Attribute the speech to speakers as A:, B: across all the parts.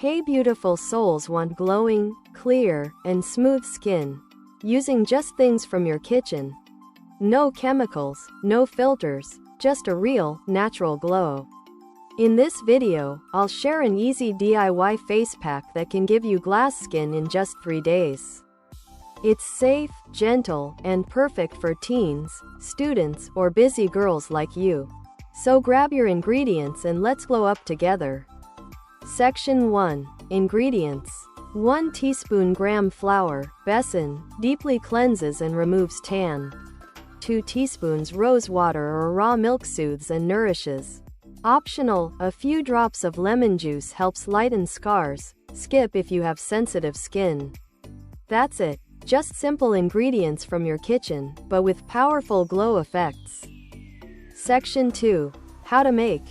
A: Hey beautiful souls, want glowing, clear, and smooth skin, using just things from your kitchen. No chemicals, no filters, just a real, natural glow. In this video, I'll share an easy DIY face pack that can give you glass skin in just 3 days. It's safe, gentle, and perfect for teens, students, or busy girls like you. So grab your ingredients and let's glow up together. Section 1. Ingredients. 1 teaspoon gram flour, besan, deeply cleanses and removes tan. 2 teaspoons rose water or raw milk soothes and nourishes. Optional, a few drops of lemon juice helps lighten scars. Skip if you have sensitive skin. That's it. Just simple ingredients from your kitchen, but with powerful glow effects. Section 2. How to make.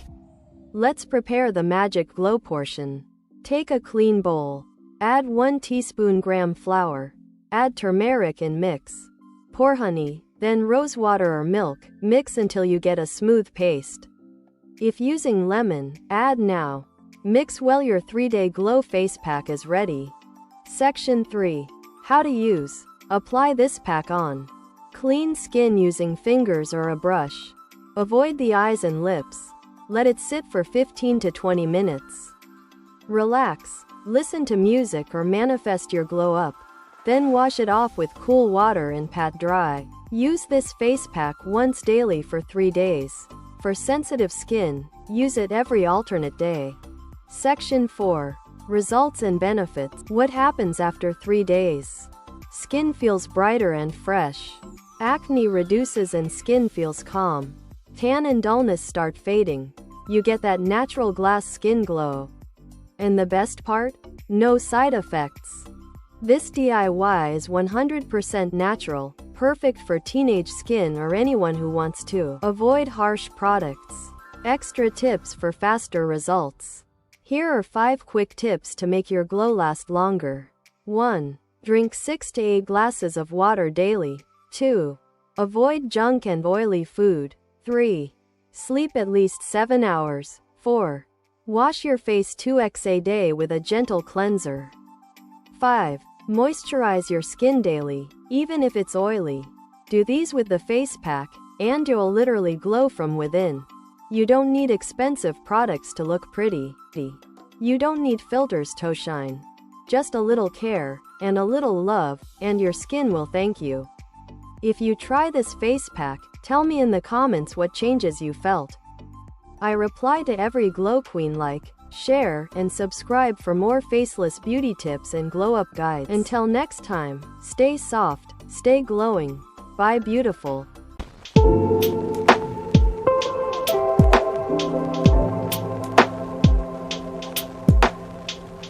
A: Let's prepare the magic glow portion. Take a clean bowl. Add 1 teaspoon gram flour. Add turmeric and mix. Pour honey, then rose water or milk. Mix until you get a smooth paste. If using lemon, add now. Mix well. Your 3-day glow face pack is ready. Section 3. How to use. Apply this pack on clean skin using fingers or a brush. Avoid the eyes and lips. Let it sit for 15 to 20 minutes. Relax, listen to music or manifest your glow up. Then wash it off with cool water and pat dry. Use this face pack once daily for 3 days. For sensitive skin, use it every alternate day. Section 4. Results and benefits. What happens after 3 days? Skin feels brighter and fresh. Acne reduces and skin feels calm. Tan and dullness start fading. You get that natural glass skin glow. And the best part? No side effects. This DIY is 100% natural, perfect for teenage skin or anyone who wants to avoid harsh products. Extra tips for faster results. Here are 5 quick tips to make your glow last longer. 1. Drink 6 to 8 glasses of water daily. 2. Avoid junk and oily food. 3. Sleep at least 7 hours. 4. Wash your face 2x a day with a gentle cleanser. 5. Moisturize your skin daily, even if it's oily. Do these with the face pack, and you'll literally glow from within. You don't need expensive products to look pretty. You don't need filters to shine. Just a little care, and a little love, and your skin will thank you. If you try this face pack, tell me in the comments what changes you felt. I reply to every glow queen. Like, share, and subscribe for more faceless beauty tips and glow up guides. Until next time, stay soft, stay glowing. Bye beautiful.